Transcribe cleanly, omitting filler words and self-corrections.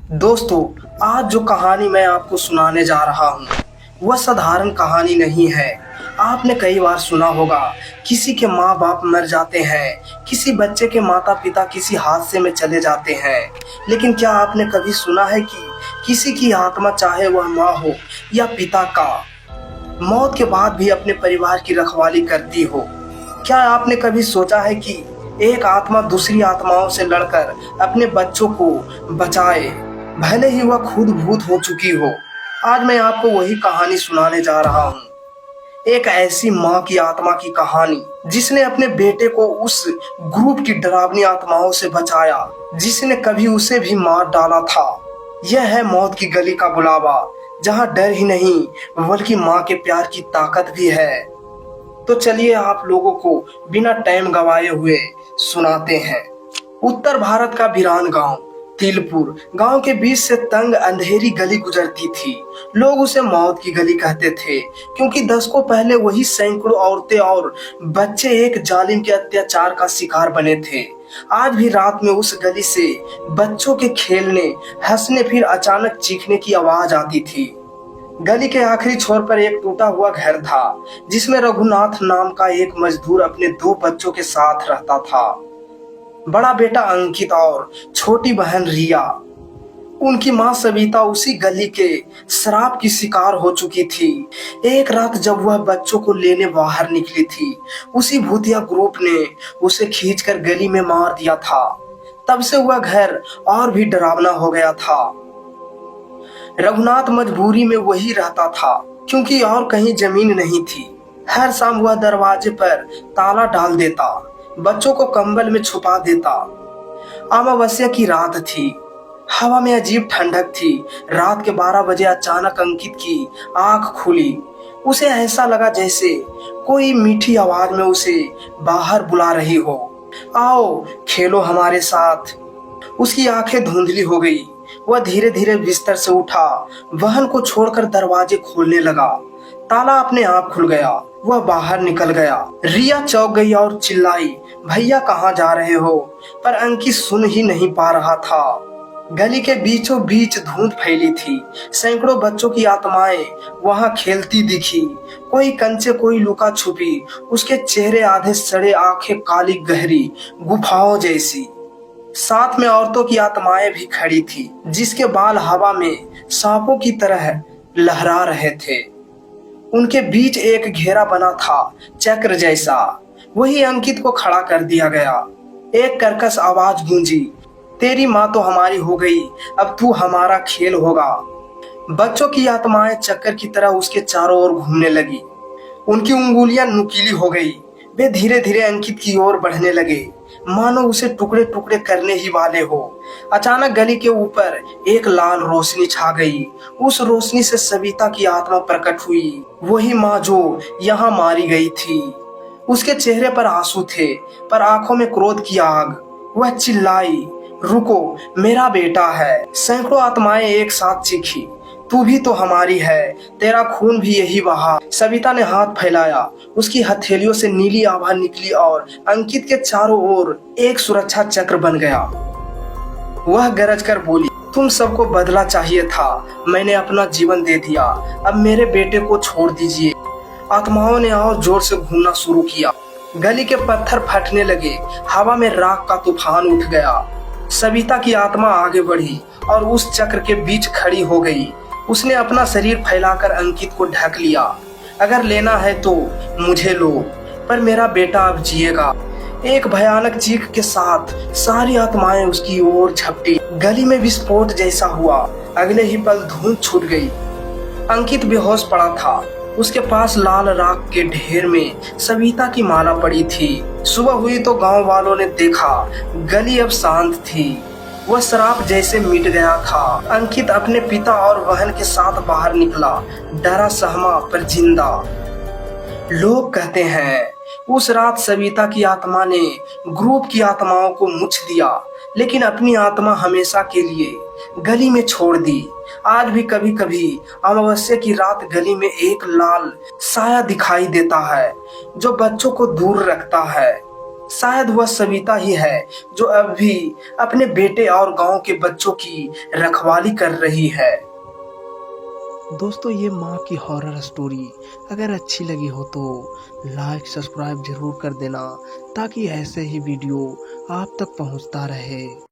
दोस्तों, आज जो कहानी मैं आपको सुनाने जा रहा हूँ वह साधारण कहानी नहीं है। आपने कई बार सुना होगा, किसी के माँ बाप मर जाते हैं, किसी बच्चे के माता पिता किसी हादसे में चले जाते हैं। लेकिन क्या आपने कभी सुना है कि किसी की आत्मा, चाहे वह माँ हो या पिता का, मौत के बाद भी अपने परिवार की रखवाली करती हो? क्या आपने कभी सोचा है कि एक आत्मा दूसरी आत्माओं से लड़कर अपने बच्चों को बचाए, भले ही वह खुद भूत हो चुकी हो? आज मैं आपको वही कहानी सुनाने जा रहा हूँ, एक ऐसी माँ की आत्मा की कहानी जिसने अपने बेटे को उस ग्रुप की डरावनी आत्माओं से बचाया जिसने कभी उसे भी मार डाला था। यह है मौत की गली का बुलावा, जहाँ डर ही नहीं बल्कि माँ के प्यार की ताकत भी है। तो चलिए आप लोगों को बिना टाइम गवाए हुए सुनाते हैं। उत्तर भारत का वीरान गांव तिलपुर गांव के बीच से तंग अंधेरी गली गुजरती थी। लोग उसे मौत की गली कहते थे, क्योंकि दशकों पहले वही सैकड़ों औरतें और बच्चे एक जालिम के अत्याचार का शिकार बने थे। आज भी रात में उस गली से बच्चों के खेलने, हंसने, फिर अचानक चीखने की आवाज आती थी। गली के आखिरी छोर पर एक टूटा हुआ घर था, जिसमें रघुनाथ नाम का एक मजदूर अपने दो बच्चों के साथ रहता था, बड़ा बेटा अंकित और छोटी बहन रिया। उनकी माँ सविता उसी गली के शराब की शिकार हो चुकी थी। एक रात जब वह बच्चों को लेने बाहर निकली थी, उसी भूतिया ग्रुप ने उसे खींचकर गली में मार दिया था। तब से वह घर और भी डरावना हो गया था। रघुनाथ मजबूरी में वही रहता था, क्योंकि और कहीं जमीन नहीं थी। हर शाम वह दरवाजे पर ताला डाल देता, बच्चों को कंबल में छुपा देता। अमावस्या की रात थी, हवा में अजीब ठंडक थी। रात के 12 बजे अचानक अंकित की आंख खुली। उसे ऐसा लगा जैसे कोई मीठी आवाज में उसे बाहर बुला रही हो, आओ खेलो हमारे साथ। उसकी आंखें धुंधली हो गई। वह धीरे धीरे बिस्तर से उठा, बहन को छोड़कर दरवाजे खोलने लगा। ताला अपने आप खुल गया। वह बाहर निकल गया। रिया चौंक गई और चिल्लाई, भैया कहाँ जा रहे हो? पर अंकित सुन ही नहीं पा रहा था। गली के बीचों बीच धुंध फैली थी। सैकड़ों बच्चों की आत्माएं वहां खेलती दिखी, कोई कंचे, कोई लुका छुपी। उसके चेहरे आधे सड़े, आंखें काली गहरी गुफाओं जैसी। साथ में औरतों की आत्माएं भी खड़ी थी, जिसके बाल हवा में सांपों की तरह लहरा रहे थे। उनके बीच एक घेरा बना था, चक्र जैसा। वही अंकित को खड़ा कर दिया गया। एक कर्कश आवाज गूंजी, तेरी माँ तो हमारी हो गई, अब तू हमारा खेल होगा। बच्चों की आत्माएं चक्कर की तरह उसके चारों ओर घूमने लगी। उनकी उंगलियां नुकीली हो गई। वे धीरे धीरे अंकित की ओर बढ़ने लगे, मानो उसे टुकड़े टुकड़े करने ही वाले हो। अचानक गली के ऊपर एक लाल रोशनी छा गई। उस रोशनी से सविता की आत्मा प्रकट हुई, वही माँ जो यहाँ मारी गई थी। उसके चेहरे पर आंसू थे, पर आंखों में क्रोध की आग। वह चिल्लाई, रुको, मेरा बेटा है। सैकड़ों आत्माएं एक साथ चीखी, तू भी तो हमारी है, तेरा खून भी यही बहा। सविता ने हाथ फैलाया, उसकी हथेलियों से नीली आभा निकली और अंकित के चारों ओर एक सुरक्षा चक्र बन गया। वह गरज कर बोली, तुम सबको बदला चाहिए था, मैंने अपना जीवन दे दिया, अब मेरे बेटे को छोड़ दीजिए। आत्माओं ने और जोर से घूमना शुरू किया। गली के पत्थर फटने लगे, हवा में राख का तूफान उठ गया। सविता की आत्मा आगे बढ़ी और उस चक्र के बीच खड़ी हो गई। उसने अपना शरीर फैलाकर अंकित को ढक लिया। अगर लेना है तो मुझे लो, पर मेरा बेटा अब जिएगा। एक भयानक चीख के साथ सारी आत्माएं उसकी ओर झपटी। गली में विस्फोट जैसा हुआ। अगले ही पल धुंध छूट गई। अंकित बेहोश पड़ा था। उसके पास लाल राख के ढेर में सविता की माला पड़ी थी। सुबह हुई तो गांव वालों ने देखा, गली अब शांत थी। वह शराब जैसे मिट गया था। अंकित अपने पिता और बहन के साथ बाहर निकला, डरा सहमा पर जिंदा। लोग कहते हैं उस रात सविता की आत्मा ने ग्रुप की आत्माओं को मुछ दिया, लेकिन अपनी आत्मा हमेशा के लिए गली में छोड़ दी। आज भी कभी कभी अमावस्या की रात गली में एक लाल साया दिखाई देता है, जो बच्चों को दूर रखता है। शायद वह सविता ही है जो अब भी अपने बेटे और गांव के बच्चों की रखवाली कर रही है। दोस्तों, ये माँ की हॉरर स्टोरी अगर अच्छी लगी हो तो लाइक सब्सक्राइब जरूर कर देना, ताकि ऐसे ही वीडियो आप तक पहुंचता रहे।